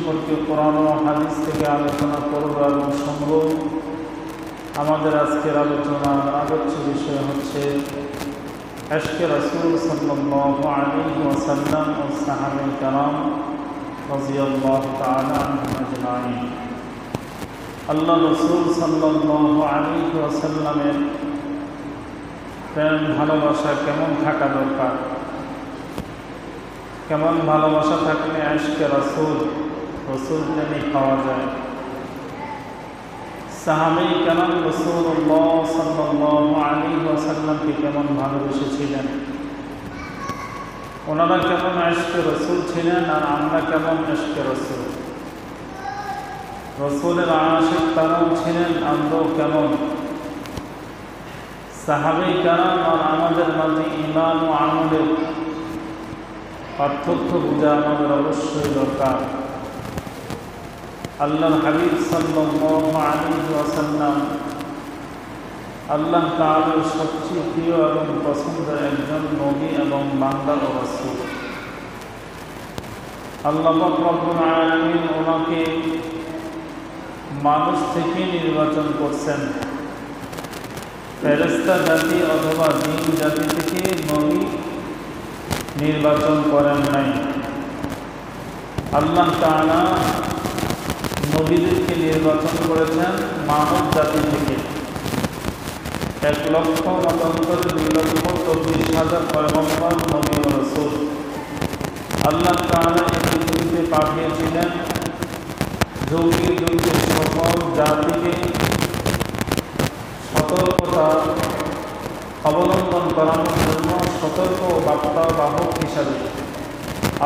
সম্পর্কে কোরআন ও হাদিস থেকে আলোচনা করব এবং শুনব। আমাদের আজকের আলোচনার আলোচ্য বিষয় হচ্ছে ইশকে রাসূল সাল্লাল্লাহু আলাইহি ওয়াসাল্লাম ও সাহাবায়ে কেরাম রাদিয়াল্লাহু তাআলা আনহুম আজমাইন। আল্লাহ রাসূল সাল্লাল্লাহু আলাইহি ওয়াসাল্লামের প্রেম ভালোবাসা কেমন থাকা দরকার, কেমন ভালোবাসা থাকলে ইশকে রাসূল প্রেমে পাওয়া যায়। সাহাবায়ে কেরাম রাসূলুল্লাহ সাল্লাল্লাহু আলাইহি ওয়াসাল্লামকে কেমন ভালোবেসেছিলেন, ওনারা কেমন ইশকে রাসূল ছিলেন আর আমরা কেমন ইশকে রাসূল। রাসূলের আশিক তারাও ছিলেন, আমরাও কেমন। সাহাবায়ে কেরাম আর আমাদের মাঝে ঈমান ও আমলের পার্থক্য বোঝা আমাদের অবশ্যই দরকার। আল্লাহর হাবিব সাল্লাল্লাহু আলাইহি ওয়াসাল্লাম আল্লাহ তাআলার সবচেয়ে প্রিয় এবং পছন্দের একজন নবী এবং বান্দা ও রাসূল। আল্লাহ পাক রব্বুল আলামিন ওনাকে মানুষ থেকে নির্বাচন করছেন, ফেরেশতা জাতি অথবা জিন জাতি থেকে নবী নির্বাচন করেন নাই। আল্লাহ তাআলা নবীদেরকে নির্বাচন করেছেন মানব জাতি থেকে। 1,00,000 পয়গম্বর নবী ও রাসূল আল্লাহ তাআলা এই পৃথিবীতে পাঠিয়েছিলেন যুগে যুগে সকল জাতিকে সতর্কতা অবলম্বন করানোর জন্য সতর্ক বার্তা বাহক হিসাবে।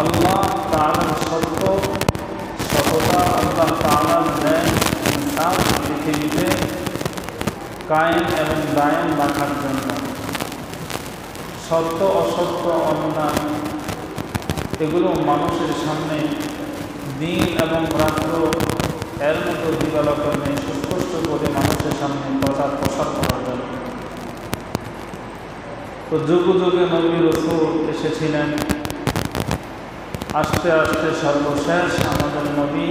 আল্লাহ তাআলার সততা, আল্লাহ তাআলার ন্যায় ইনসাফ পৃথিবীতে কায়েম এবং দায়েম রাখার জন্য। সত্য অসত্য অন্যায় এগুলো মানুষের সামনে দিন এবং রাত্র এর মতো দিবালোচনে সুস্পষ্ট করে মানুষের সামনে প্রচার প্রসার করা যায়। তো যুগে যুগে নবী রাসূল এসেছিলেন। আস্তে আস্তে সর্বশেষ আমাদের নবী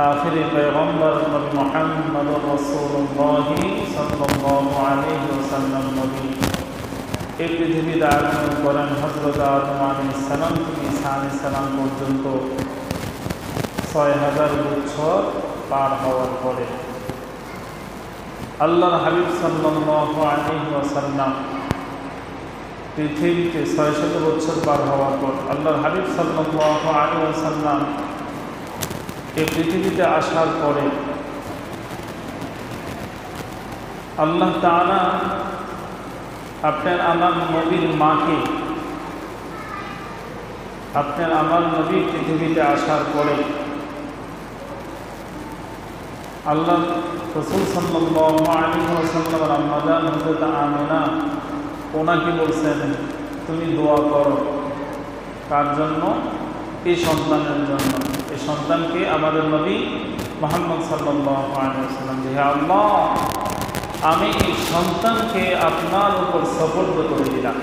আখিরি পয়গম্বর নবী মুহাম্মদুর রাসূলুল্লাহ সাল্লাল্লাহু আলাইহি ওয়াসাল্লাম নবী এই পৃথিবীতে আগমন করেন হযরত আদম আলাইহিস সালাম থেকে ঈসা আলাইহিস সালাম পর্যন্ত ৬০০০ বছর পার হওয়ার পরে। আল্লাহর হাবিব সাল্লাল্লাহু আলাইহি ওয়াসাল্লাম পৃথিবীতে ৬০০ বছর পার হওয়ার পর আল্লাহর হাবিব সাল্লাল্লাহু আলাইহি ওয়াসাল্লাম এই পৃথিবীতে আসার পরে আল্লাহ তাআলা আপনার আমার নবীর মাকে, আপনার আমার নবী পৃথিবীতে আসার পরে আল্লাহ রাসূল সাল্লাল্লাহু আলাইহি ওয়াসাল্লামের আম্মা জান হযরত আমিনা ওনাকে বলছেন, তুমি দোয়া করো। কার জন্য? এই সন্তানের জন্য। এই সন্তানকে আমাদের নবী মুহাম্মদ সাল্লাল্লাহু আলাইহি ওয়াসাল্লাম, হে আল্লাহ, আমি এই সন্তানকে আপনার উপর সুপর্দ করে দিলাম।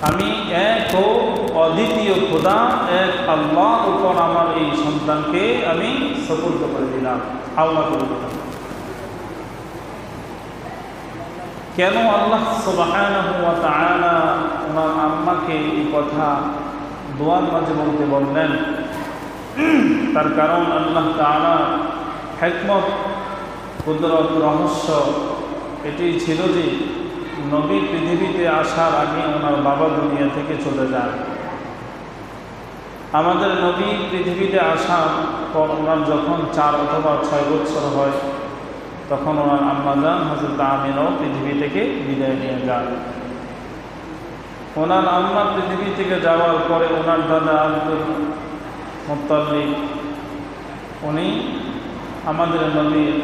আমি এক ও অদ্বিতীয় খোদা এক আল্লাহর উপর আমার এই সন্তানকে আমি সুপর্দ করে দিলাম, হাওলা করে দিলাম। কেন আল্লাহ সুবহানাহু ওয়া তাআলা ওনার আম্মাকে এই কথা দোয়ার মাঝে বলতে বললেন? তার কারণ আল্লাহ তাআলা হিকমত, কুদরত, রহস্য এটি ছিল যে নবী পৃথিবীতে আসার আগে ওনার বাবা দুনিয়া থেকে চলে যান। আমাদের নবী পৃথিবীতে আসার পর ওনার যখন 4 অথবা 6 বছর হয় তখন ওনার আম্মা জান হযরত আমিনাও পৃথিবী থেকে বিদায় নিয়ে যান। ওনার আম্মা পৃথিবী থেকে যাওয়ার পরে ওনার দাদা আব্দুল মুত্তালিব উনি আমাদের নবীর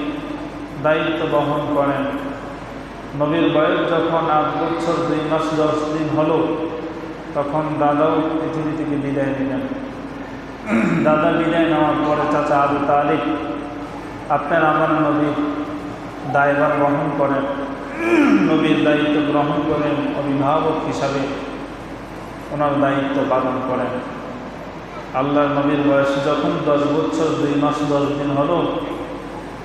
দায়িত্ব বহন করেন। নবীর বয়স যখন 8 বছর 2 মাস 10 দিন হলো তখন দাদাও পৃথিবী থেকে বিদায় নিলেন। দাদা বিদায় নেওয়ার পরে চাচা আবু তালিব আপনার আমার নবীর দায়ভার বহন করেন, নবীর দায়িত্ব গ্রহণ করেন, অভিভাবক হিসাবে ওনার দায়িত্ব পালন করেন। আল্লাহর নবীর বয়স যখন 10 বছর 2 মাস 10 দিন হলো,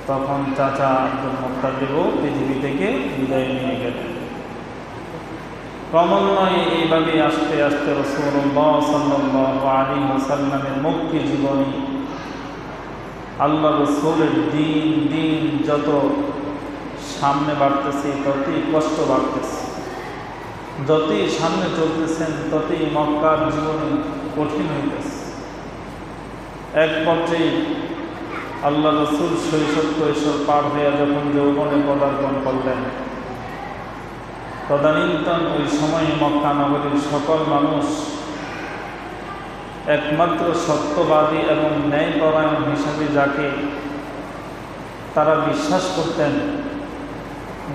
তখন চাচা আব্দুল মুত্তালিবও পৃথিবী থেকে বিদায় নিয়ে গেলেন। ক্রমান্বয়ে এইভাবে আস্তে আস্তে রাসূলুল্লাহ সাল্লাল্লাহু আলাইহি ওয়াসাল্লামের মক্কি জীবনী, আল্লাহ রাসূলের দিন যত সামনে বাড়তেছে ততই কষ্ট বাড়তেছে, যতই সামনে চলতেছেন ততই মক্কার জীবনী কঠিন হইতেছে। এক পর্যায়ে আল্লাহ রাসূল শৈশব কৈশোর পার হইয়া যখন যৌবনে পদার্পণ করলেন, তদানীন্তন ওই সময় মক্কা নগরীর সকল মানুষ একমাত্র সত্যবাদী এবং ন্যায়পরায়ণ হিসাবে যাকে তারা বিশ্বাস করতেন,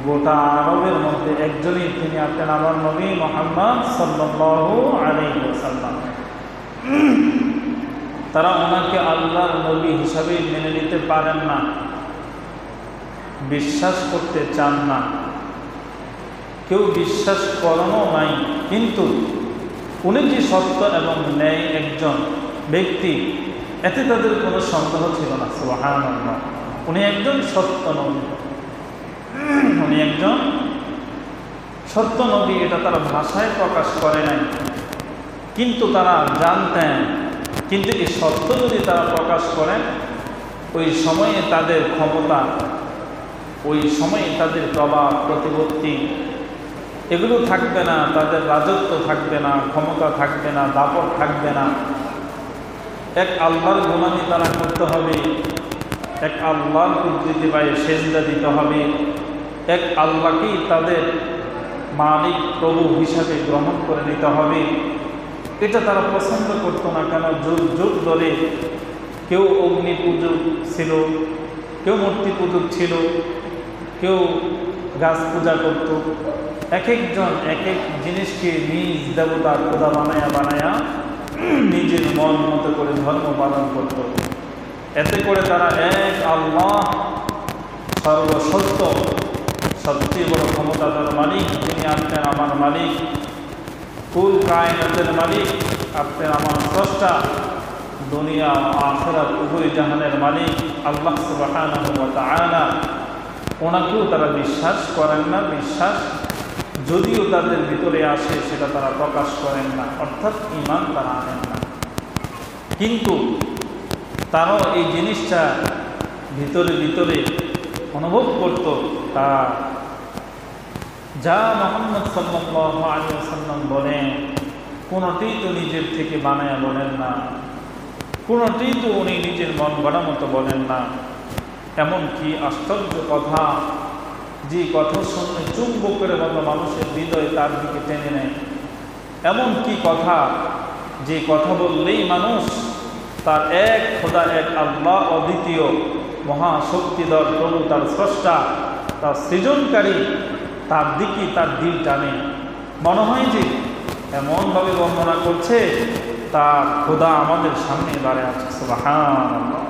গোটা আরবের মধ্যে একজনই তিনি আপনার আমার নবী মুহাম্মদ সাল্লাল্লাহু আলাইহি ওয়াসাল্লাম। তারা ওনাকে আল্লাহর নবী হিসাবে মেনে নিতে পারেন না, বিশ্বাস করতে চান না, কেউ বিশ্বাস করানো নাই। কিন্তু উনি যে সত্য এবং ন্যায় একজন ব্যক্তি, এতে তাদের কোনো সন্দেহ ছিল না। সুবহানাল্লাহ, উনি একজন সত্য নবী, উনি একজন সত্য নবী, এটা তারা ভাষায় প্রকাশ করে নাই, কিন্তু তারা জানতেন। কিন্তু এই সত্য যদি তারা প্রকাশ করেন, ওই সময়ে তাদের ক্ষমতা, ওই সময়ে তাদের প্রভাব প্রতিপত্তি এগুলো থাকবে না, তাদের রাজত্ব থাকবে না, ক্ষমতা থাকবে না, দাপট থাকবে না। এক আল্লাহর গোলামি তারা করতে হবে, এক আল্লাহর কুদরতি পায়ে সেজদা দিতে হবে, এক আল্লাহকেই তাদের মালিক প্রভু হিসাবে গ্রহণ করে নিতে হবে। এটা তারা পছন্দ করতো না। কেন? যুগ যুগ ধরে কেউ অগ্নি পূজক ছিল, কেউ মূর্তি পূজক ছিল, কেউ গাছ পূজা করত। এক একজন এক এক জিনিসকে নিজ দেবতার খোদা বানায়া নিজের মন মতো করে ধর্ম পালন করত। এতে করে তারা এক আল্লাহ সর্বসত্য, সবচেয়ে বড় ক্ষমতাধর মালিক, তিনি আপনার আমার মালিক, কুল কায়নাতের মালিক, আপনার আমার স্রষ্টা, দুনিয়া ও আখিরাত উভয় জাহানের মালিক আল্লাহ সুবহানাহু ওয়া তাআলা, ওনাকেও তারা বিশ্বাস করেন না। বিশ্বাস যদিও তাদের ভিতরে আসে, সেটা তারা প্রকাশ করেন না, অর্থাৎ ঈমান তারা আনেন না। কিন্তু তারাও এই জিনিসটা ভিতরে ভিতরে অনুভব করত। তা যা মুহাম্মদ সাল্লাল্লাহু আলাইহি ওয়াসাল্লাম বলেন, কোনটি তো নিজের থেকে বানায়া বলেন না, কোনটি তো উনি নিজের মন গড়া মতো বলেন না। এমন কি আশ্চর্য কথা, যে কথা শুনলে চুম্বকের মতো মানুষের হৃদয় তার দিকে টেনে নেয়। এমন কি কথা, যে কথা বললেই মানুষ তার এক খোদা, এক আল্লাহ, অদ্বিতীয় মহাশক্তিধর প্রভু, তার স্রষ্টা, তার সৃজনকারী, তার দিকে তার দিল টানে। মনে হয় যে এমনভাবে বর্ণনা করছে তার খোদা আমাদের সামনে দাঁড়িয়ে আছে। সুবহানাল্লাহ।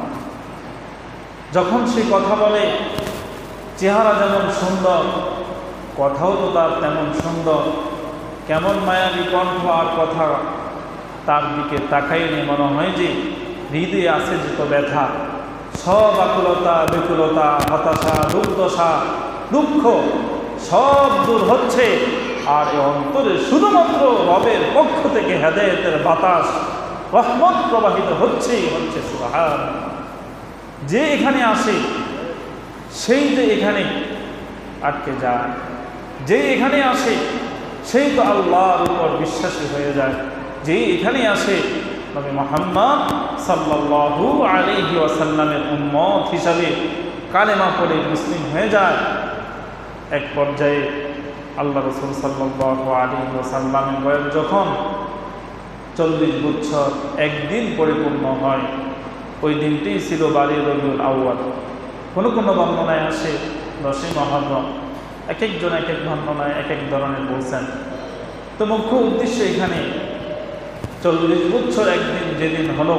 যখন সে কথা বলে, চেহারা যেমন সুন্দর, কথাও তো তার তেমন সুন্দর। কেমন মায়াবী কণ্ঠ আর কথা, তার দিকে তাকাইলে মনে হয় যে হৃদয়ে আছে যত ব্যথা, সব আকুলতা, বেকুলতা, হতাশা, দুর্দশা, দুঃখ সব দূর হচ্ছে। আর এই অন্তরে শুধুমাত্র রবের পক্ষ থেকে হেদায়েতের বাতাস, রহমত প্রবাহিত হচ্ছেই হচ্ছে। সুবহানাল্লাহ। যে এখানে আসে সেই যে এখানে আটকে যায়, যে এখানে আসে সেই তো আল্লাহর উপর বিশ্বাসী হয়ে যায়। যে এখানে আসে নবী মুহাম্মদ সাল্লাল্লাহু আলাইহি ওয়াসাল্লামের উম্মত হিসাবে কালেমা পড়ে মুসলিম হয়ে যায়। এক পর্যায়ে আল্লাহ রাসূল সাল্লাল্লাহু আলাইহি ওয়াসাল্লামের বয়স যখন 40 বছর একদিন পরিপূর্ণ হয়, ওই দিনটি ছিল 12 রবিউল আউয়াল। কোনো কোনো বর্ণনায় আসে 10ই মুহররম, এক একজন এক এক বর্ণনায় এক এক ধরনের বলছেন। তো মুখ্য উদ্দেশ্য এখানে 40 বছর একদিন যেদিন হলো,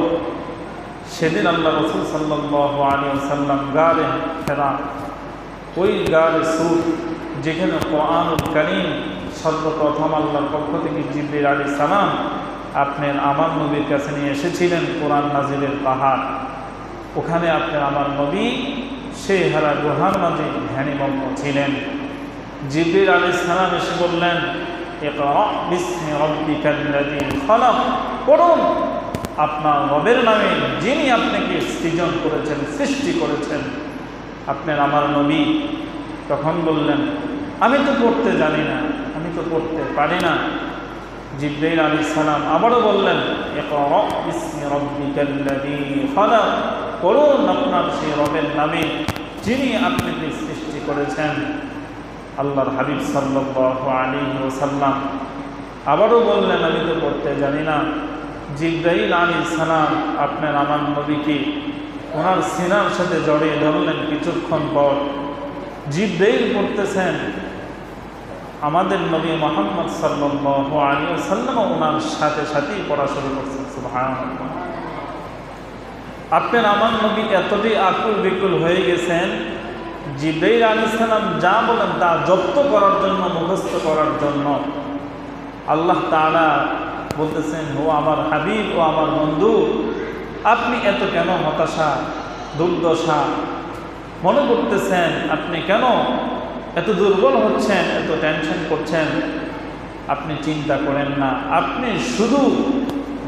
সেদিন আল্লাহ রাসূল সাল্লাল্লাহু আলাইহি ওয়াসাল্লাম গারে হেরা, ওই গারে সূর, যেখানে কোরআনুল কারীম সর্বপ্রথম আল্লাহর পক্ষ থেকে জিবরিল আলাইহিস সালাম আপনার আমার নবীর কাছে নিয়ে এসেছিলেন কোরআন নাজিলের পাহাড়। ওখানে আপনার আমার নবী সেই হারা গুহার মাঝে ধ্যানমগ্ন ছিলেন। জিবরিল আলাইহিস সালাম এসে বললেন, ইকরা বিসমি রাব্বিকাল্লাযী খালাক, পড়ুন আপনার রবের নামে যিনি আপনাকে সৃজন করেছেন, সৃষ্টি করেছেন। আপনার আমার নবী তখন বললেন, আমি তো পড়তে জানি না, আমি তো পড়তে পারি না। জিবরাইল আলাইহিস সালাম আবারও বললেন, ইকরা বিসমি রাব্বিকাল্লাযী খালাক, পড়ুন আপনার সেই রবের নামে যিনি আপনাকে সৃষ্টি করেছেন। আল্লাহর হাবিব সাল্লাল্লাহু আলাইহি ওয়াসাল্লাম আবারও বললেন, আমি তো পড়তে জানি না। জিবরাইল আলাইহিস সালাম আপনার আমার নবীকে ওনার সিনার সাথে জড়িয়ে ধরলেন। কিছুক্ষণ পর জিবরাইল পড়তেছেন, আমাদের নবী মুহাম্মদ সাল্লাল্লাহু আলাইহি ওয়াসাল্লাম ওনার সাথে সাথেই পড়া শুরু করছেন। সুবহানাল্লাহ। আপনার আমার নবী এতটাই আকুল বিকুল হয়ে গেছেন, জিবরাইল আলাইহিস সালাম যা বলেন তা জব্দ করার জন্য, মুখস্থ করার জন্য। আল্লাহ তাআলা বলতেছেন, ও আমার হাবিব, ও আমার বন্ধু, আপনি এত কেন হতাশা দুর্দশা মনে করতেছেন? আপনি কেন এত দুর্বল হচ্ছেন, এত টেনশন করছেন? আপনি চিন্তা করেন না, আপনি শুধু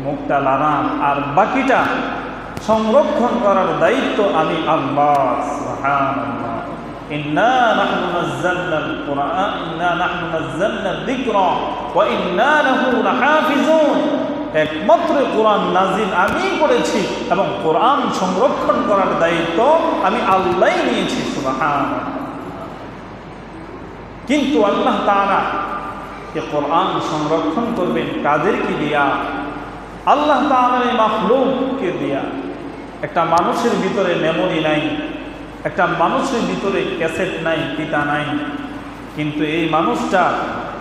মুখটা লাগান, আর বাকিটা সংরক্ষণ করার দায়িত্ব আমি আল্লাহ। সুবহানাল্লাহ। ইন্না নাহনু নাযালনাল কুরআন, ইন্না নাহনু নাযালনাল যিকরা ওয়া ইন্না লাহু লাহাফিজুন। একমাত্র কোরআন নাজিল আমিই করেছি এবং কোরআন সংরক্ষণ করার দায়িত্ব আমি আল্লাহই নিয়েছি। সুবহানাল্লাহ। কিন্তু আল্লাহ তাআলা এই কোরআন সংরক্ষণ করবেন কাদেরকে দিয়া? আল্লাহ তাআলার এই মাখলুককে দিয়া। একটা মানুষের ভিতরে মেমোরি নাই, একটা মানুষের ভিতরে ক্যাসেট নাই, পিতা নাই, কিন্তু এই মানুষটা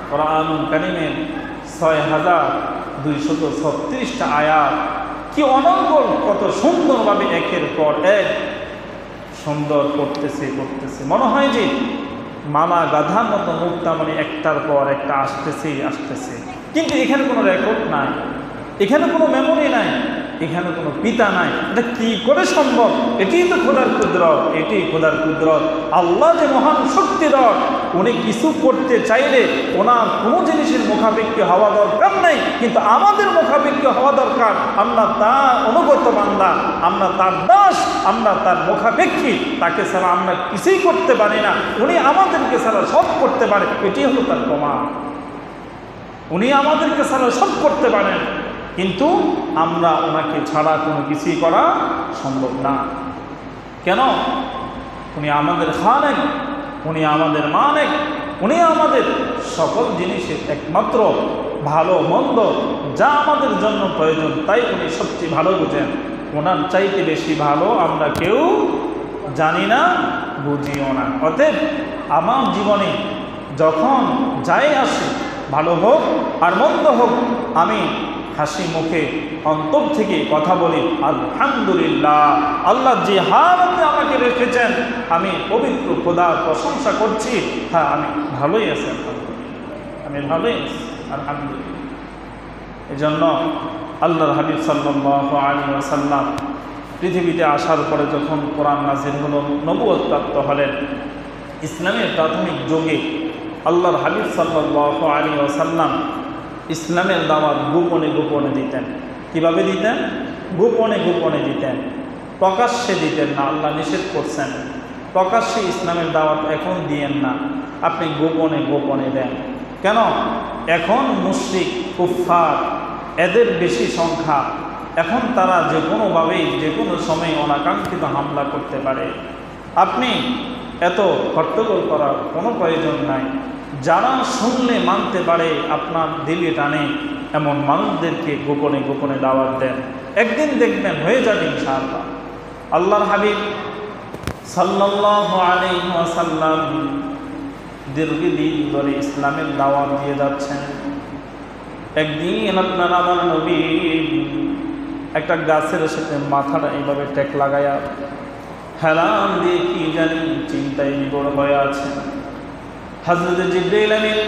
কোরআনুল কারীমের ৬,২৩৬টা আয়াত কি অনর্গল, কত সুন্দরভাবে একের পর এক সুন্দর করতেছে। মনে হয় যে মালা গাধার মতো মুক্তা, মানে একটার পর একটা আসতেছে। কিন্তু এখানে কোনো রেকর্ড নাই, এখানে কোনো মেমোরি নাই, এখানে কোনো পিতা নাই। এটা কি করে সম্ভব? এটি তো খোদার কুদরত, এটি খোদার কুদরত। আল্লাহ যে মহান শক্তিধর, উনি কিছু করতে চাইলে ওনার কোনো জিনিসের মুখাপেক্ষী হওয়া দরকার নেই, কিন্তু আমাদের মুখাপেক্ষী হওয়া দরকার। আমরা তার অনুগত বান্দা, আমরা তার দাস, আমরা তার মুখাপেক্ষী। তাকে ছাড়া আমরা কিছুই করতে পারি না, উনি আমাদেরকে ছাড়া সব করতে পারে। এটি হলো তার প্রমাণ। উনি আমাদেরকে ছাড়া সব করতে পারেন, কিন্তু আমরা ওনাকে ছাড়া কোনো কিছুই করা সম্ভব না। কেন? উনি আমাদের খালেক, উনি আমাদের মালিক, উনি আমাদের সকল জিনিসের একমাত্র ভালো মন্দ যা আমাদের জন্য প্রয়োজন, তাই উনি সবচেয়ে ভালো বুঝেন। ওনার চাইতে বেশি ভালো আমরা কেউ জানি না, বুঝিও না। অতএব আমার জীবনে যখন যাই আসে, ভালো হোক আর মন্দ হোক, আমি হাসি মুখে অন্তর থেকে কথা বলি আলহামদুলিল্লাহ। আল্লাহ যে হালতে আমাকে রেখেছেন, আমি পবিত্র খোদার প্রশংসা করছি। হ্যাঁ, আমি ভালোই আছি, আমি ভালোই আছি, আলহামদুলিল্লাহ। এই জন্য আল্লাহর হাবিব সাল্লাল্লাহু আলাইহি ওয়াসাল্লাম পৃথিবীতে আসার পরে যখন কোরআন নাযিল হলো, নবুয়ত প্রাপ্ত হলেন, ইসলামের প্রাথমিক যুগে আল্লাহর হাবিব সাল্লাল্লাহু আলাইহি ওয়াসাল্লাম ইসলামের দাওয়াত গোপনে গোপনে দিতেন। কিভাবে দিতেন? গোপনে গোপনে দিতেন, প্রকাশ্যে দিতেন না। আল্লাহ নিষেধ করছেন প্রকাশ্যে ইসলামের দাওয়াত এখন দিয়েন না, আপনি গোপনে গোপনে দেন। কেন? এখন মুশরিক কুফফার এদের বেশি সংখ্যা, এখন তারা যে কোনোভাবেই যে কোনো সময় অনাকাঙ্ক্ষিত হামলা করতে পারে। আপনি এত হট্টগোল করার কোনো প্রয়োজন নাই। যারা শুনলে মানতে পারে, আপনার দিলে টানে, এমন মানুষদেরকে গোপনে গোপনে দাওয়াত দেন। একদিন দেখবেন হয়ে যাবে ইনশাআল্লাহ। আল্লাহর হাবিব সাল্লাল্লাহু আলাইহি ওয়াসাল্লাম দীর্ঘদিন ধরে ইসলামের দাওয়াত দিয়ে যাচ্ছেন। একদিন আপনার আমার নবী একটা গাছের সাথে মাথাটা এইভাবে টেক লাগায়া হেলান দিয়ে কি জানি চিন্তায় বিবর হয়ে আছেন। হযরত জিবরাইল আমিন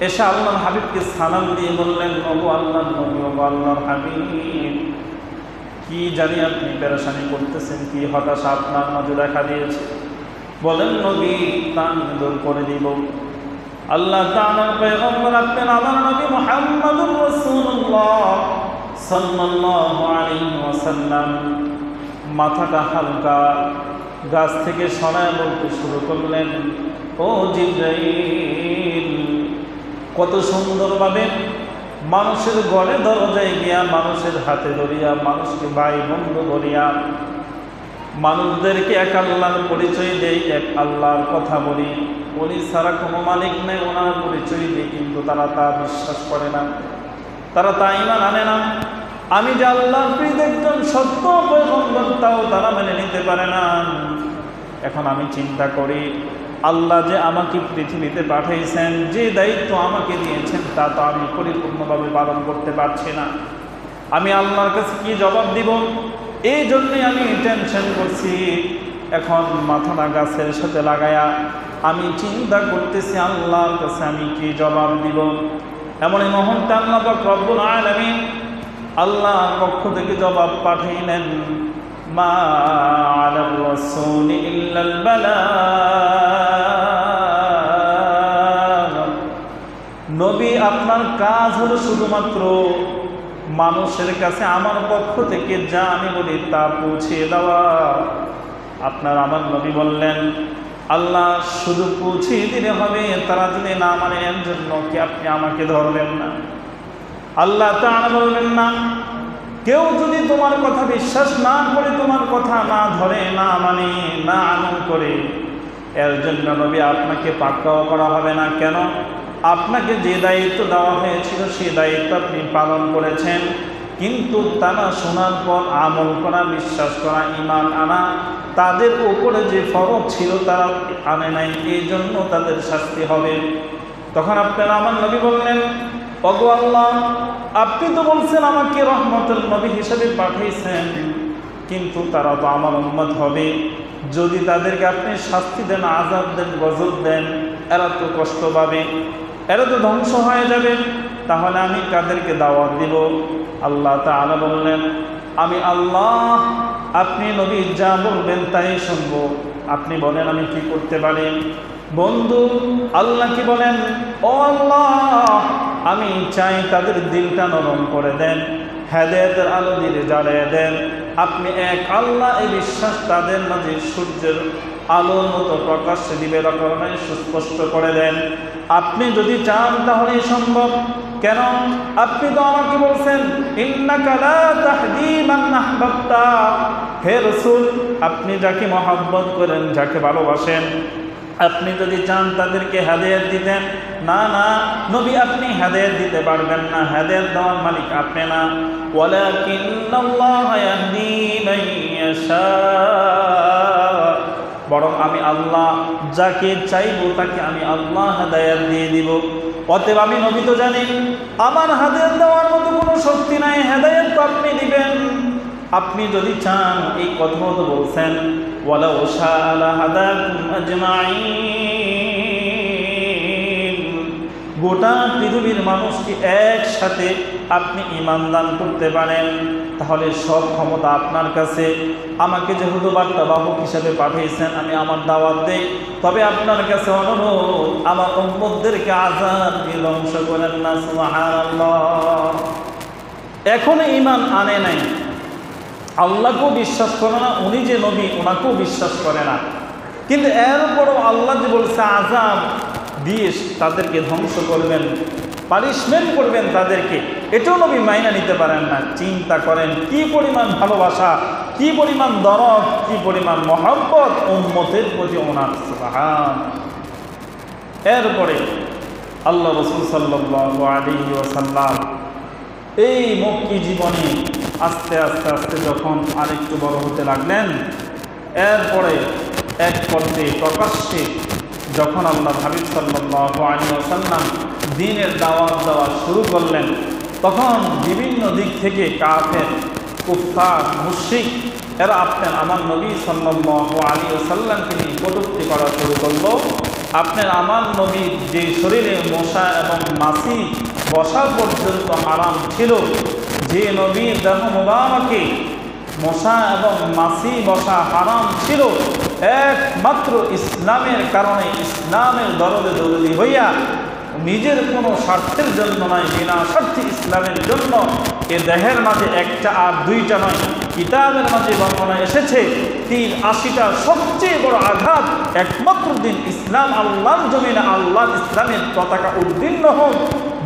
এসে আল্লাহর হাবিবকে সালাম দিয়ে বললেন, ওগো আল্লাহর নবী, ওগো আল্লাহর হাবিব, কি জানি আপনি পেরেশানি করতেছেন, কি হতাশা আপনার মাঝে দেখা দিয়েছে, বলেন নবী, তা আমি দূর করে দিব। আল্লাহ তাআলার পয়গম্বর আপনার আমার নবী মুহাম্মদুর রাসূলুল্লাহ সাল্লাল্লাহু আলাইহি ওয়াসাল্লাম মাথাটা হালকা গাছ থেকে সরায় বলতে শুরু করলেন, ও জিবরাইল, কত সুন্দরভাবে মানুষের ঘরে দরজায় গিয়া, মানুষের হাতে ধরিয়া, মানুষকে ভাই বন্ধু ধরিয়া, মানুষদেরকে এক আল্লাহর পরিচয় দেই, এক আল্লাহর কথা বলি, উনি ছাড়া কোনো মালিক নেই, ওনার পরিচয় দিই, কিন্তু তারা তা বিশ্বাস করে না, তারা তা ঈমান আনে না। আমি যে আল্লাহর প্রিয় একজন সত্য পয়গম্বর, তাও তারা মেনে নিতে পারে না। এখন আমি চিন্তা করি, আল্লাহ যে আমাকে পৃথিবীতে পাঠাইছেন, যে দায়িত্ব আমাকে দিয়েছেন, তা তো আমি পরিপূর্ণভাবে পালন করতে পারছি না। আমি আল্লাহর কাছে কি জবাব দিব? এই জন্যই আমি টেনশন করছি। এখন মাথাটা গাছের সাথে লাগায়া আমি চিন্তা করতেছি আল্লাহর কাছে আমি কি জবাব দিব। এমনই মুহূর্তে আল্লাহ পাক রব্বুল আলামিন আল্লাহর পক্ষ থেকে জবাব পাঠাইলেন, মা আলার রাসূলি ইল্লাল বালাগ। নবী, আপনার কাজ হলো শুধুমাত্র মানুষের কাছে আমার পক্ষ থেকে যা আমি বলি তা পৌঁছে দেওয়া। আপনার আমার নবী বললেন, আল্লাহ শুধু পৌঁছে দিলে হবে, তারা যদি না মানে এর জন্য কি আপনি আমাকে ধরবেন না? আল্লাহ তাআলা বলবেন না, কেউ যদি তোমার কথা বিশ্বাস না করে, তোমার কথা না ধরে, না মানে, না আমল করে, এর জন্য নবী আপনাকে পাকড়াও করা হবে না। কেন? আপনাকে যে দায়িত্ব দেওয়া হয়েছিল সেই দায়িত্ব আপনি পালন করেছেন, কিন্তু তা না শোনার পর আমল করা, বিশ্বাস করা, ঈমান আনা, তাদের উপরে যে ফরজ ছিল তারা আনে নাই, এই জন্য তাদের শাস্তি হবে। তখন আপনারা আমার নবী বললেন, ওগো আল্লাহ, আপনি তো বলছেন আমাকে রহমতুল নবী হিসেবে পাঠিয়েছেন, কিন্তু তারা তো আমার উম্মত হবে। যদি তাদেরকে আপনি শাস্তি দেন, আযাব দেন, গজব দেন, এরা তো কষ্ট পাবে, এরা তো ধ্বংস হয়ে যাবে, তাহলে আমি কাদেরকে দাওয়াত দিব? আল্লাহ তাআলা বললেন, আমি আল্লাহ, আপনি নবী যা বলবেন তাই শুনবো। আপনি বলেন আমি কি করতে পারি? বন্ধু, আল্লাহ কি বলেন, ও আল্লাহ, আমি চাই তাদের দিলটা নরম করে দেন, হেদায়েতের আলো দিয়ে জ্বালিয়ে দেন। আপনি এক আল্লাহ, এই বিশ্বাস তাদের মাঝে সূর্যের আলোর মতো প্রকাশ্যে দিবে রকমের সুস্পষ্ট করে দেন। আপনি যদি চান তাহলেই সম্ভব। কেন? আপনি তো আমাকে বলছেন, ইন্নাকা লা তাহদি মান আহবাবতা। হে রাসূল, আপনি যাকে মহব্বত করেন, যাকে ভালোবাসেন, আপনি যদি চান তাদেরকে হেদায়েত দিতেন। না না নবী, আপনি হেদায়েত দিতে পারবেন না, হেদায়েত দেওয়ার মালিক আপনি না। ওয়ালাকিন্নাল্লাহা ইয়াহদি মান ইয়াশা। বরং আমি আল্লাহ যাকে চাইবো তাকে আমি আল্লাহ হেদায়েত দিয়ে দিব। অতএব আমি নবী তো জানি আমার হেদায়েত দেওয়ার মতো কোনো শক্তি নাই, হেদায়েত তো আপনি দিবেন। আপনি যদি চান, এই কথা তো বলছেন, ওয়ালাউ শাআ লাহাদাকুম আজমাইন। গোটা পৃথিবীর মানুষকে একসাথে আপনি ঈমান দান করতে পারেন, তাহলে সব ক্ষমতা আপনার কাছে। আমাকে যেহেতু বার্তাবাহক হিসেবে পাঠিয়েছেন, আমি আমার দাওয়াত দেই, তবে আপনার কাছে অনুরোধ, আমার উম্মতদেরকে আযাব দিয়ে ধ্বংস করেন না। সুবহানাল্লাহ। এখনো ঈমান আনে নাই, আল্লাহকেও বিশ্বাস করে না, উনি যে নবী ওনাকেও বিশ্বাস করে না, কিন্তু এরপরও আল্লাহ যে বলছে আযাব দিয়ে তাদেরকে ধ্বংস করবেন, পানিশমেন্ট করবেন তাদেরকে, এটাও নবী মাইনা নিতে পারেন না। চিন্তা করেন কি পরিমাণ ভালোবাসা, কি পরিমাণ দরদ, কি পরিমাণ মহব্বত উম্মতের প্রতি ওনার। সুবহান। এরপরে আল্লাহ রাসূল সাল্লাল্লাহু আলাইহি ওয়াসাল্লাম এই মক্কি জীবনে আস্তে আস্তে আস্তে যখন আরেকটু বড় হতে লাগলেন, এরপরে এক পর্যায়ে প্রকাশ্যে যখন আল্লাহ হাবিব সাল্লাল্লাহু আলাইহি ওয়াসাল্লাম দ্বীনের দাওয়াত দেওয়া শুরু করলেন, তখন বিভিন্ন দিক থেকে কাফের, কুফফার, মুশরিক এরা আপনার আমার নবী সাল্লাল্লাহু আলাইহি ওয়াসাল্লামকে নিয়ে কটূক্তি করা শুরু করলো। আপনার আমার নবীর যে শরীরে মশা এবং মাছি বসা পর্যন্ত হারাম ছিল, যে নবীর দেহ মুবারকে মশা এবং মাছি বসা হারাম ছিল, একমাত্র ইসলামের কারণে, ইসলামের দরদে দরদি হইয়া নিজের কোনো স্বার্থের জন্য নয়, বিনা স্বার্থে ইসলামের জন্য এ দেহের মাঝে একটা আর দুইটা নয়, কিতাবের মাঝে বর্ণনা এসেছে 83টা সবচেয়ে বড় আঘাত একমাত্র দিন ইসলাম আল্লাহর জমিনে আল্লাহর ইসলামের পতাকা উদ্দীর্ণ হোক,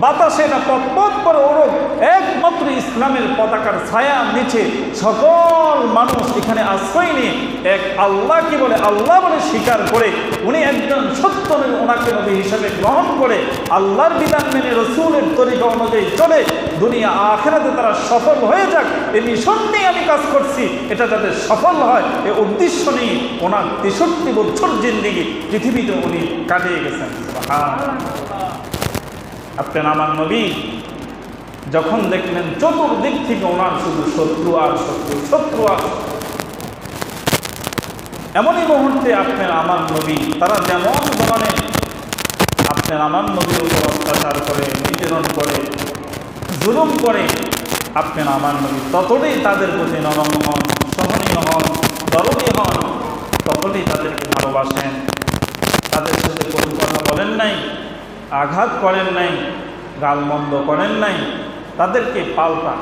বাতাসে না পথ করে ওরক, একমাত্র ইসলামের পতাকার ছায়া নিচে সকল মানুষ এখানে আশ্রয় নিয়ে এক আল্লাহকে বলে আল্লাহ বলে স্বীকার করে উনি একজন সত্য নবী, ওনাকে নবী হিসাবে গ্রহণ করে আল্লাহর বিধান মেনে রসুলের তরিকা অনুযায়ী চলে দুনিয়া আখিরাতে তারা সফল হয়ে যাক, এই মিশন নিয়ে আমি কাজ করছি, এটা যাতে সফল হয় এই উদ্দেশ্য নিয়ে ওনার 63 বছর জিন্দেগি পৃথিবীতে উনি কাটিয়ে গেছেন। আপনার আমার নবী যখন দেখলেন চতুর্দিক থেকে ওনার শুধু শত্রু আর শত্রু, শত্রু আর এমনই মুহূর্তে আপনার আমার নবী তারা যেমন ধরনের আপনার আমার নবীর উপর অত্যাচার করে, নিপীড়ন করে, জুলুম করে, আপনার আমার নবী ততটাই তাদের প্রতি নরম হন, সহনীয় হন, দরদী হন, ততটাই তাদেরকে ভালোবাসেন। তাদের সাথে কোনো কথা বলেন নাই, আঘাত করেন নাই, গালমন্দ করেন নাই, তাদেরকে পাল্টা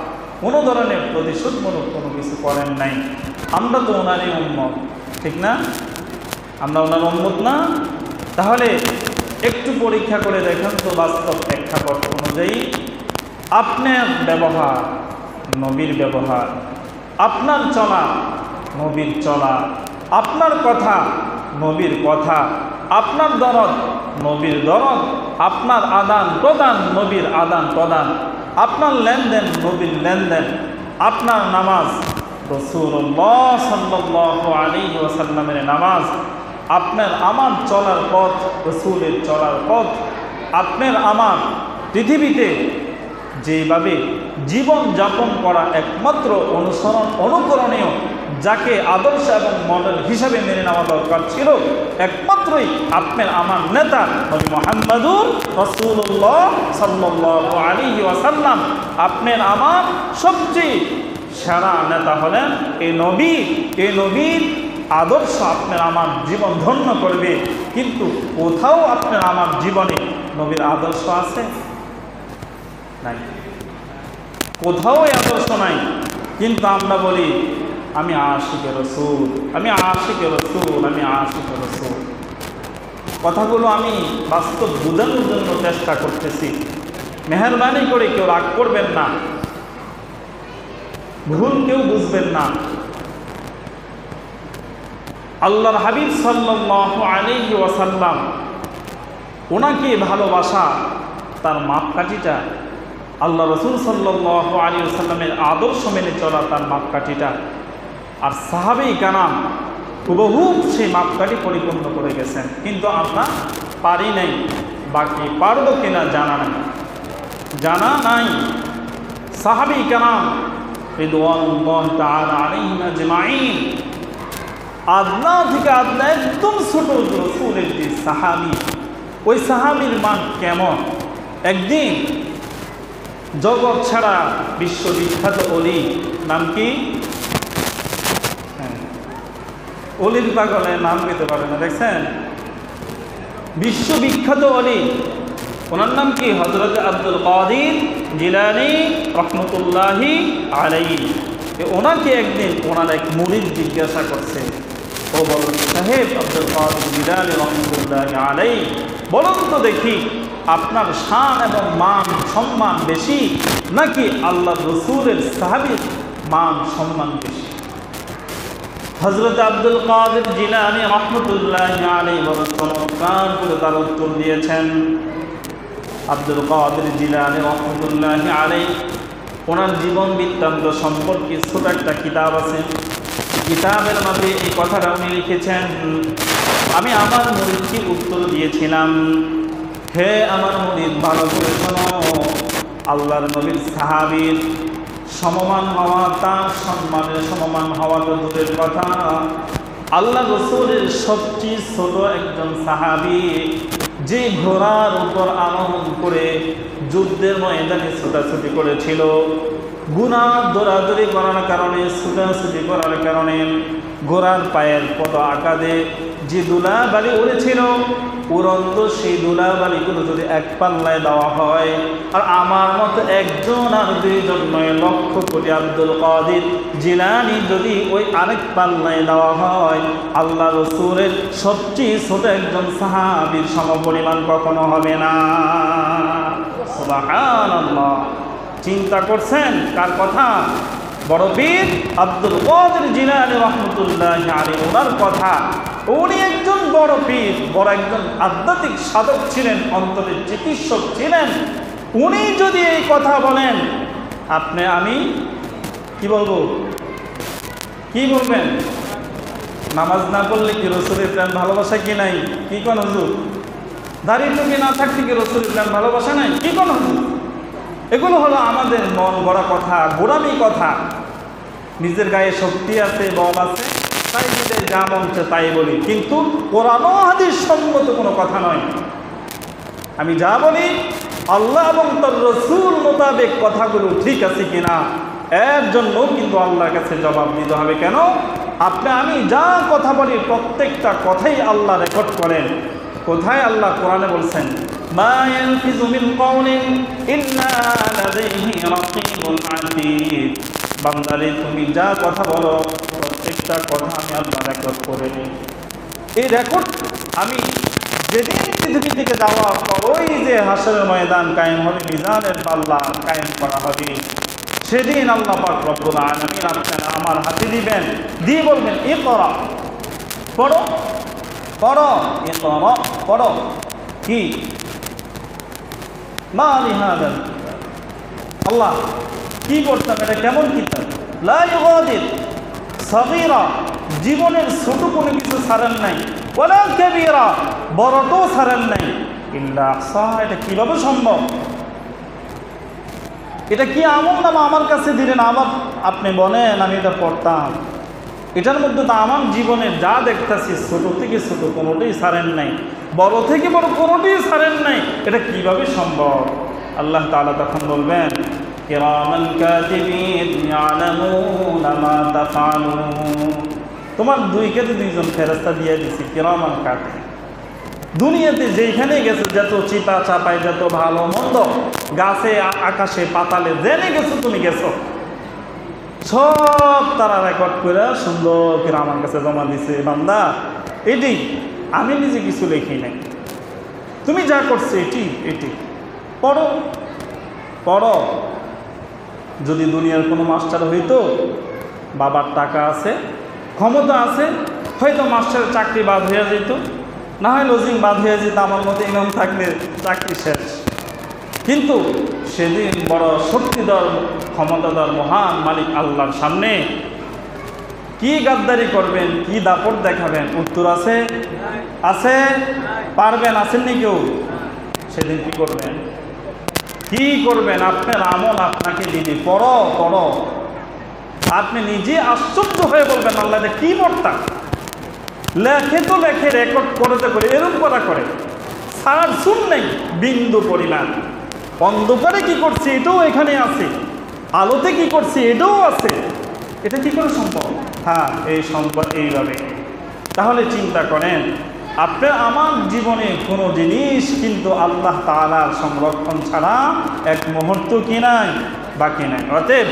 কোনো ধরনের প্রতিশোধমূলক কোনো কিছু করেন নাই। আমরা তো ওনারই উম্মত, ঠিক না? আমরা ওনার উম্মত না? তাহলে একটু পরীক্ষা করে দেখেন তো বাস্তব প্রেক্ষাপট অনুযায়ী আপনার ব্যবহার নবীর ব্যবহার, আপনার চলা নবীর চলা, আপনার কথা নবীর কথা, আপনার দরদ নবীর দরদ, আপনার আদান প্রদান নবীর আদান প্রদান, আপনার লেনদেন নবীর লেনদেন, আপনার নামাজ রাসূলুল্লাহ সাল্লাল্লাহু আলাইহি ওয়াসাল্লামের নামাজ, আপনার আমার চলার পথ রাসূলের চলার পথ, আপনার আমার পৃথিবীতে যেভাবে জীবন যাপন করা একমাত্র অনুকরণীয়, যাকে আদর্শ এবং মডেল হিসাবে মেনে নেওয়া দরকার ছিল, একমাত্রই আপনার আমার নেতা নবী মুহাম্মদুর রাসূলুল্লাহ সাল্লাল্লাহু আলাইহি ওয়াসাল্লাম। আপনার আমার সবচেয়ে সেরা নেতা হলেন এই নবী। এই নবীর আদর্শ আপনার আমার জীবন ধন্য করবে। কিন্তু কোথাও আপনার আমার জীবনে নবীর আদর্শ আছে? নাই, কোথাও আদর্শ নাই। কিন্তু আমরা বলি আমি আশিকে রসুল, আমি আশিকে রসুল, আমি আশিকে রসুল। কথাগুলো আমি বাস্তব বোঝানোর জন্য চেষ্টা করতেছি। মেহরবানি করে কেউ রাগ করবেন না, ভুল কেউ বুঝবেন না। আল্লাহর হাবিব সাল্লাল্লাহু আলাইহি ওয়াসাল্লাম, ওনাকে ভালোবাসা তার মাপকাঠিটা, আল্লাহ রসুল সাল্লাল্লাহু আলাইহি ওয়াসাল্লামের আদর্শ মেনে চলা তার মাপকাঠিটা, আর সাহাবেই কারাম হুবহু সেই মাপকাঠি পরিপূর্ণ করে গেছেন। কিন্তু আমরা পারি নাই, বাকি পারবো কিনা জানা নাই, জানা নাই। সাহাবেই কারাম রিদওয়ানুল্লাহ তাআলা আলাইহিম আজমাইন, আদনা থেকে আদনা একদম ছোট রসুলের যে সাহাবি, ওই সাহাবির মান কেমন? একদিন জগৎ ছাড়া বিশ্ববিখ্যাত অলি, নাম কি? অলির পাগলে নাম পেতে পারে না, দেখছেন? বিশ্ববিখ্যাত অলি, ওনার নাম কি? হযরত আব্দুল কাদির জিলানী রহমতুল্লাহি আলাইহি। ওনাকে একদিন ওনার এক মুরিদ জিজ্ঞাসা করছে, ও বলুন সাহেব আব্দুল কাদির জিলানী রহমতুল্লাহি আলাইহি, বলুন তো দেখি আপনার শান এবং মান সম্মান বেশি নাকি আল্লাহ রসুলের সাহাবীর মান সম্মান বেশি? হযরত আব্দুল কাদির জিলানী রহমতুল্লাহি আলাইহি বড় চমৎকার করে তার উত্তর দিয়েছেন। আব্দুল কাদির জিলানী রহমতুল্লাহি আলাইহি ওনার জীবন বৃত্তান্ত সম্পর্কে ছোট একটা কিতাব আছে। কিতাবের মধ্যে এই কথাটা উনি লিখেছেন, আমি আমার মুরিদকে উত্তর দিয়েছিলাম, হে আমার মুরিদ ভালো করে শোনো, আল্লাহর নবীর সাহাবীর সমমান হওয়া, তার সম্মানের সমমান হওয়া তো দূরের কথা, আল্লাহ রাসূলের সবচেয়ে ছোট একজন সাহাবী, যে ঘোড়ার উপর আরোহণ করে যুদ্ধের ময়দানে ছোটাছুটি করেছিল, গুনাহ দৌড়াদৌড়ি করার কারণে, ছোটাছুটি করার কারণে ঘোড়ার পায়ের পদ আঘাতে যে ধুলাবালি উড়েছিল, উড়ন্ত সেই ধুলাবালিগুলো যদি এক পাল্লায় দেওয়া হয়, আর আমার মতো একজন আর দুইজন নয়, লক্ষ কোটি আব্দুল কাদের জিলানী যদি ওই আরেক পাল্লায় দেওয়া হয়, আল্লাহ রাসূলের সবচেয়ে ছোট একজন সাহাবীর সমপরিমাণ কখনো হবে না। সুবহানাল্লাহ। চিন্তা করছেন কার কথা? বড় পীর আব্দুল কাদের জিলানী রাহমাতুল্লাহি আলাইহি, ওনার কথা। উনি একজন বড় পীর, বড় একজন আধ্যাত্মিক সাধক ছিলেন, অন্তরের চিকিৎসক ছিলেন। উনি যদি এই কথা বলেন, আপনি আমি কি বলবো? কি বলবেন? নামাজ না পড়লে কি রাসূলের প্রেম ভালোবাসা কি নাই? কি কোন হুজুর? দাড়ি টুপি না থাকলে কি রাসূলের প্রেম ভালোবাসা নাই? কি কোন হুজুর? এগুলো হলো আমাদের মন গড়া কথা, গোড়ামি কথা। নিজের গায়ে শক্তি আছে, বল আছে, তাই নিজের যা মন চায় তাই বলি, কিন্তু কোরআন ও হাদিস সম্মত কোনো কথা নয়। আমি যা বলি আল্লাহ এবং তার রাসূল মোতাবেক কথাগুলো ঠিক আছে কিনা, এর জন্য কিন্তু আল্লাহর কাছে জবাব দিতে হবে। কেন? আমি যা কথা বলি প্রত্যেকটা কথাই আল্লাহ রেকর্ড করেন। কোথায় আল্লাহ কোরআনে বলছেন, মা ইয়ালফিযু মিন কাওলিন ইল্লা লাদাইহি রাকীবুন আতীদ। বান্দারে তুমি যা কথা বলো প্রত্যেকটা কথা আমি আল্লাহ রেকর্ড করে নিই। এই রেকর্ড আমি যেদিন পৃথিবী থেকে যাওয়ার পর ওই যে হাসরের ময়দান কায়েম হবে, মিজানের পাল্লা কায়েম করা হবে, সেদিন আল্লাহ পাক রব্বুল আলামিন আপনারা আমার হাতে দিবেন, দিয়ে বলবেন ইকরা, পড়ো পড়ো, ইকরা পড়ো। কি মা লিহাদা, আল্লাহ কি পড়তাম, এটা কেমন কিতাব? লা ইউগাদির সগীরা, জীবনের ছোট কোনো কিছু ছাড়েন নাই, ওয়ালা কাবীরা, বড়টাও ছাড়েন নাই, ইল্লা আহসাহা। এটা কিভাবে সম্ভব? এটা কি আমল নামা আমার কাছে দিলেন, আবার আপনি বলেন আমি এটা পড়তাম। এটার মধ্যে তো আমার জীবনে যা দেখতেছি ছোট থেকে ছোট কোনোটাই ছাড়েন নাই, বড় থেকে বড় কোনোটাই ছাড়েন নাই। এটা কিভাবে সম্ভব? আল্লাহ তাআলা তখন বলবেন, কিরামান কাতিবিন ইয়ালামুনা মা তাফআলুন। তোমার দুই কাঁধে দুইজন ফেরেশতা দিয়ে দিছি, কিরামান কাতিবিন। দুনিয়াতে যেখানে গেছো, যত চিপা চাপাই, যত ভালো মন্দ, গাছে আকাশে পাতালে জেনে গেছো, তুমি গেছো, সব তারা রেকর্ড করে সুন্দর করে আমার কাছে জমা দিছে। বান্দা, এটি আমি নিজে কিছু লিখি নাই, তুমি যা করছো এটি পড়ো পড়ো। যদি দুনিয়ার কোনো মাস্টার হইতো, বাবার টাকা আছে, ক্ষমতা আছে, হয়তো মাস্টারের চাকরি বাদ হয়ে যেত, না হয় লজিং বাদ হয়ে যেত, আমার মতো ইমাম থাকলে চাকরি শেষ। কিন্তু সেদিন বড় শক্তিধর ক্ষমতাধর মহান মালিক আল্লাহর সামনে কি গাদ্দারি করবেন, কি দাপট দেখাবেন? উত্তর আছে? আছে? পারবেন? আসেননি কেউ? সেদিন কি করবেন? কি করবেন? আপনার আমল আপনাকে দিবে, পড়ো পড়ো। আপনি নিজে আশ্চর্য হয়ে বলবেন, আল্লাহ কি পড়তাম, লেখে তো লেখে, রেকর্ড করতে করে, এরকম করা করে, ছাড় শুন নেই বিন্দু পরিমাণ। অন্ধকারে কি করছে এটাও এখানে আছে, আলোতে কি করছে এটাও আছে। এটা কি করে সম্ভব? হ্যাঁ, এই সম্ভব এইভাবে। তাহলে চিন্তা করেন, আপনার আমার জীবনে কোনো জিনিস কিন্তু আল্লাহ তাআলার সংরক্ষণ ছাড়া এক মুহূর্ত কি নাই, বাকি নাই। অতএব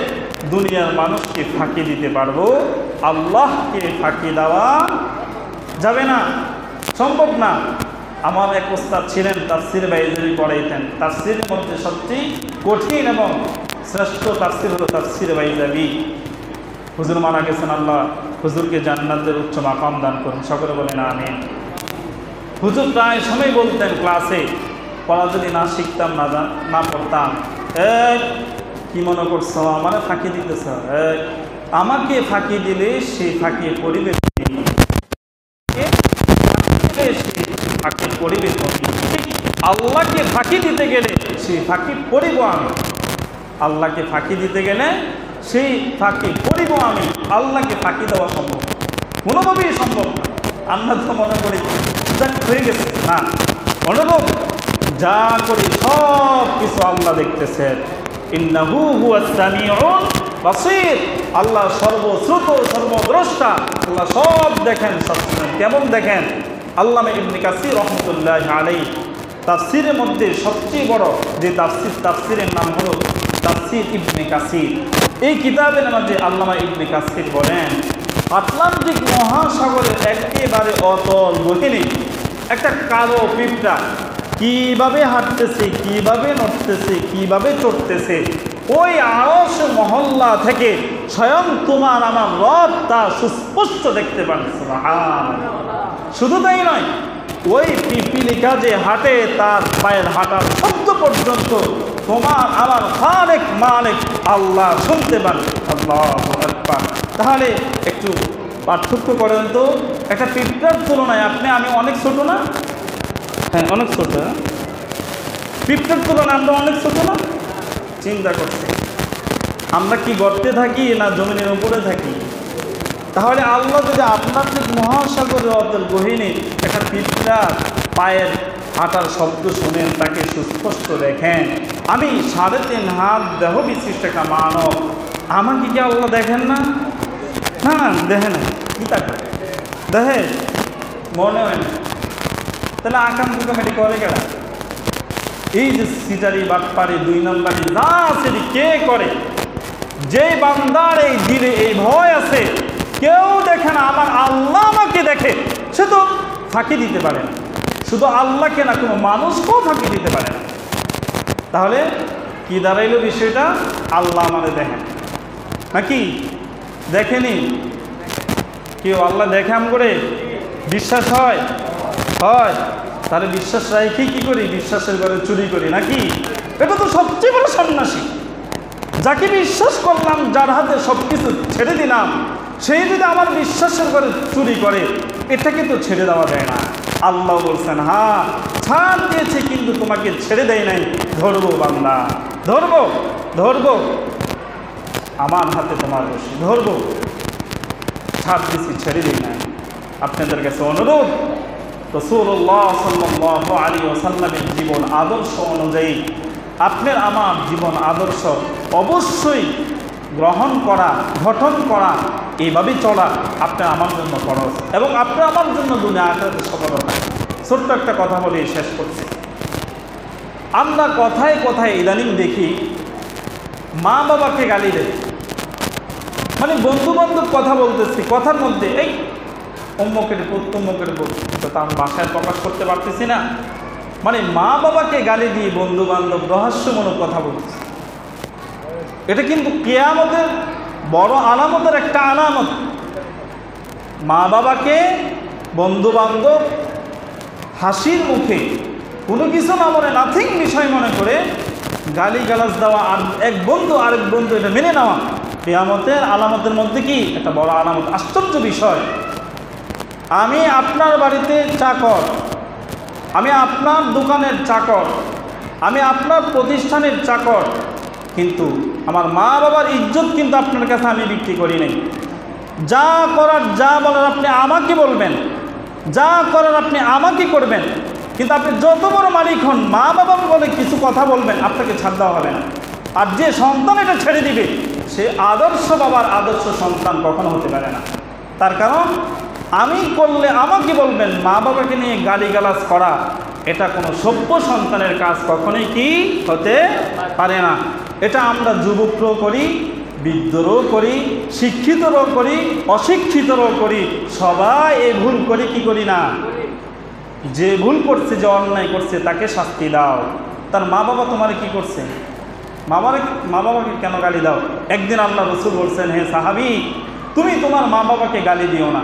দুনিয়ার মানুষকে ফাঁকি দিতে পারবো, আল্লাহকে ফাঁকি দেওয়া যাবে না, সম্ভব না। আমার এক ওস্তাদ ছিলেন, তাফসির বাইজাবি পড়াইতেন। তাফসিরের মধ্যে সবচেয়ে কঠিন এবং শ্রেষ্ঠ তাফসির হলো তাফসির বাইজাবি। হুজুর মারা গেছেন, আল্লাহ হুজুরকে জান্নাতের উচ্চ মাকাম দান করুন, সকলে বলেন আমিন। হুজুর প্রায় সময় বলতেন, ক্লাসে পড়া যদি না শিখতাম, না পড়তাম, কি মনে করছো আমার ফাঁকি দিতেছ? আমাকে ফাঁকি দিলে সেই ফাঁকি পরিবেশ, আল্লাহকে ফাঁকি দিতে গেলে সেই ফাঁকি পড়িব আমি। আল্লাহকে ফাঁকি দিতে গেলে সেই ফাঁকি পড়িব আমি। আল্লাহকে ফাঁকি দেওয়া সম্ভব? কোনোভাবেই সম্ভব না। আমরা তো মনে করি যাক হয়ে গেছে, না, অনুরূপ যা করি সব কিছু আল্লাহ দেখতেছেন। ইন্নাহু হুয়াস সামিউল বাসীর, আল্লাহ সর্বশ্রোত সর্বদ্রষ্টা, আল্লাহ সব দেখেন, সব শুনেন। কেমন দেখেন? আল্লামা ইবনে কাসির রহমতুল্লাহ আলাইহি তাফসিরের মধ্যে সবচেয়ে বড় যে তাফসিরের নাম হলো তাফসির ইবনে কাসির। এই কিতাবের মধ্যে আল্লামা ইবনে কাসির বলেন, আটলান্টিক মহাসাগরের একেবারে অতল গহীনে একটা কালো পিঁপড়া কিভাবে হাঁটতেছে, কিভাবে নড়তেছে, কিভাবে চড়তেছে, ওই আরশ মহল্লা থেকে স্বয়ং তোমার আমার রব তা সুস্পষ্ট দেখতে পান। সুবহানাল্লাহ। শুধু তাই নয়, ওই পিপিলিকা যে হাঁটে তার পায়ের হাঁটার শব্দ পর্যন্ত তোমার আমার খালেক মালিক আল্লাহ শুনতে পান। আল্লাহু আকবার। তাহলে একটু পার্থক্য করেন তো, একটা পিঁপড়ার তুলনায় আমি অনেক ছোট না? হ্যাঁ, অনেক ছোট। পিঁপড়ার তুলনায় আমরা অনেক ছোট না? চিন্তা করছি আমরা কি গর্তে থাকি না জমিনের উপরে থাকি? তাহলে আল্লাহ যদি আপনার ঠিক মহাসাগরের অতল গহীনে একটা পিঁপড়ার পায়ের হাঁটার শব্দ শুনেন, তাকে সুস্পষ্ট দেখেন, আমি 3.5 হাত দেহ বিশিষ্ট একটা মানব, আমাকে কি আল্লাহ দেখেন না? না, দেখে না। কি তাকে দেখে? মনে হয় না। তাহলে আকাম কুকামেটি করে গেলা? এই যে সিটারি বাটপারি 2 নম্বরই যা আছে কে করে? যে বান্দার এই দিলে এই ভয় আছে, কেউ দেখে না, আমার আল্লাহ আমাকে দেখে, সে তো ফাঁকি দিতে পারে না। শুধু আল্লাহকে না, কোনো মানুষকেও ফাঁকি দিতে পারে না। তাহলে কি দাঁড়াইল বিষয়টা? আল্লাহ আমাদের দেখেন নাকি দেখেনি? কেউ আল্লাহ দেখে আম করে বিশ্বাস হয়? তাহলে বিশ্বাস রাখি কি করি? বিশ্বাসের ঘরে চুরি করি নাকি? এটা তো সবচেয়ে বড় সন্ন্যাসী। যাকে বিশ্বাস করলাম, যার হাতে সব কিছু ছেড়ে দিলাম, সেই যদি আমার বিশ্বাসের ঘরে চুরি করে, এটাকে তো ছেড়ে দেওয়া যায় না। আল্লাহ বলছেন, হ্যাঁ ছাড় দিয়েছে কিন্তু তোমাকে ছেড়ে দেয় নাই, ধরবো বান্দা, ধরবো, আমার হাতে তোমার রশি, ধরবো, ছাড় দিয়েছি, ছেড়ে দিই নাই। আপনাদের কাছে অনুরোধ, রাসূলুল্লাহ সাল্লাল্লাহু আলাইহি ওয়াসাল্লামের জীবন আদর্শ অনুযায়ী আপনার আমার জীবন আদর্শ অবশ্যই গ্রহণ করা, গঠন করা, এইভাবেই চলা আপনার আমার জন্য ফরজ এবং আপনার আমার জন্য দুনিয়া আখিরাতে সফলতা। ছোট্ট একটা কথা বলে শেষ করছি। আমরা কথায় কথায় ইদানিং দেখি মা বাবাকে গালি দেয়, মানে বন্ধু বান্ধব কথা বলতেছি, কথার মধ্যে এই অম্মকের তা আমি বাসায় প্রকাশ করতে পারতেছি না, মানে মা বাবাকে গালি দিয়ে বন্ধু বান্ধব রহস্যমূলক কথা বলতেছে। এটা কিন্তু কিয়ামতের বড় আলামতের একটা আলামত। মা বাবাকে বন্ধু বান্ধব হাসির মুখে কোনো কিছু না মনে, নাথিং বিষয় মনে করে গালি গালাজ দেওয়া, আর এক বন্ধু আরেক বন্ধু এটা মেনে নেওয়া কিয়ামতের আলামতের মধ্যে কি একটা বড় আলামত। আশ্চর্য বিষয়, আমি আপনার বাড়িতে চাকর, আমি আপনার দোকানের চাকর, আমি আপনার প্রতিষ্ঠানের চাকর, কিন্তু আমার মা বাবার ইজ্জত কিন্তু আপনার কাছে আমি বিক্রি করি নাই। যা করার যা বলার আপনি আমাকে বলবেন, যা করার আপনি আমাকে করবেন, কিন্তু আপনি যত বড় মালিক হন, মা বাবা বলে কিছু কথা বলবেন, আপনাকে ছাড় দেওয়া হবে না। আর যে সন্তান এটা ছেড়ে দিবে, সে আদর্শ বাবার আদর্শ সন্তান কখনো হতে পারে না। তার কারণ আমি করলে আমাকে বলবেন, মা বাবাকে নিয়ে গালিগালাজ করা এটা কোনো সভ্য সন্তানের কাজ কখনোই কি হতে পারে না। এটা আমরা যুবকরাও করি, বৃদ্ধরাও করি, শিক্ষিতরাও করি, অশিক্ষিতরাও করি, সবাই এই ভুল করি কি করি না? যে ভুল করছে, যে অন্যায় করছে তাকে শাস্তি দাও। তার মা বাবা তোমার কি করছে? মা বাবাকে কেন গালি দাও? একদিন আল্লাহ রসুল বলছেন, হে সাহাবী, তুমি তোমার মা বাবাকে গালি দিও না।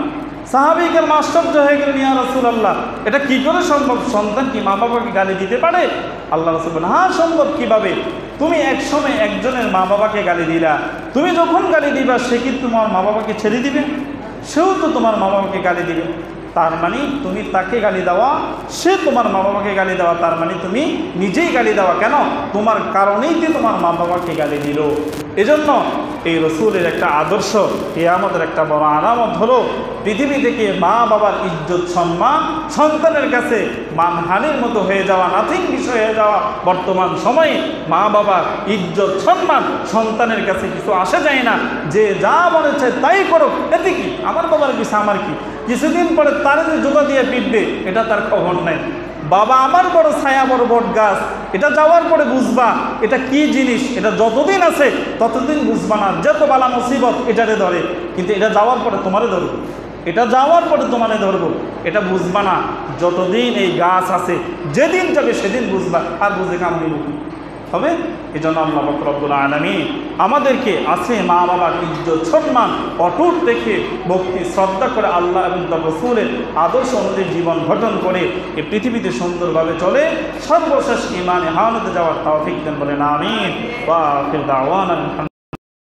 সাহাবীদের আশ্চর্য হয়ে গেলেন, ইয়া রাসূলুল্লাহ, এটা কি করে সম্ভব? সন্তান কি মা বাবাকে গালি দিতে পারে? আল্লাহ রাসূল বলেন, হ্যাঁ সম্ভব। কিভাবে? তুমি এক সময় একজনের মা বাবাকে গালি দিলা, তুমি যখন গালি দিবা সে কি তোমার মা বাবাকে ছেড়ে দিবে? সেও তো তোমার মা বাবাকে গালি দিবে। তার মানে তুমি তাকে গালি দেওয়া, সে তোমার মা বাবাকে গালি দেওয়া, তার মানে তুমি নিজেই গালি দেওয়া। কেন? তোমার কারণেই তো তোমার মা বাবাকে গালি দিল। এজন্য এই রসুলের একটা আদর্শ, কিয়ামতের একটা বড় আলামত হলো পৃথিবী থেকে মা বাবার ইজ্জত সম্মান সন্তানের কাছে মানহানির মতো হয়ে যাওয়া, নাথিং বিষয় হয়ে যাওয়া। বর্তমান সময়ে মা বাবার ইজ্জত সম্মান সন্তানের কাছে কিছু আসে যায় না। যে যা মনে চায় তাই করুক, এতে কি, আমার বাবার কিছু আমার কি। কিছুদিন পরে তার যে জুতা দিয়ে পিটবে এটা তার খবর নাই। বাবা আমার বড় ছায়া বড় বট গাছ, এটা যাওয়ার পরে বুঝবা এটা কি জিনিস। এটা যতদিন আছে ততদিন বুঝবা না, যত বালা মুসিবত এটারে ধরে, কিন্তু এটা যাওয়ার পরে তোমারে ধরবো, এটা যাওয়ার পরে তোমারে ধরবো। এটা বুঝবা না যতদিন এই গাছ আছে, যেদিন যাবে সেদিন বুঝবা, আর বুঝে কাম হইব হবে। এই জন্য আল্লাহ পাক রব্বুল আলামিন আমাদেরকে আছে মা বাবার ইজ্জত সম্মান অটুট রেখে ভক্তি শ্রদ্ধা করে আল্লাহ এবং তার রাসূলের আদর্শ অনুযায়ী জীবন গঠন করে এই পৃথিবীতে সুন্দরভাবে চলে সর্বশেষ ঈমানে হানতে যাওয়ার তৌফিক দেন বলেন আমিন। ওয়া আখির দাওয়ানা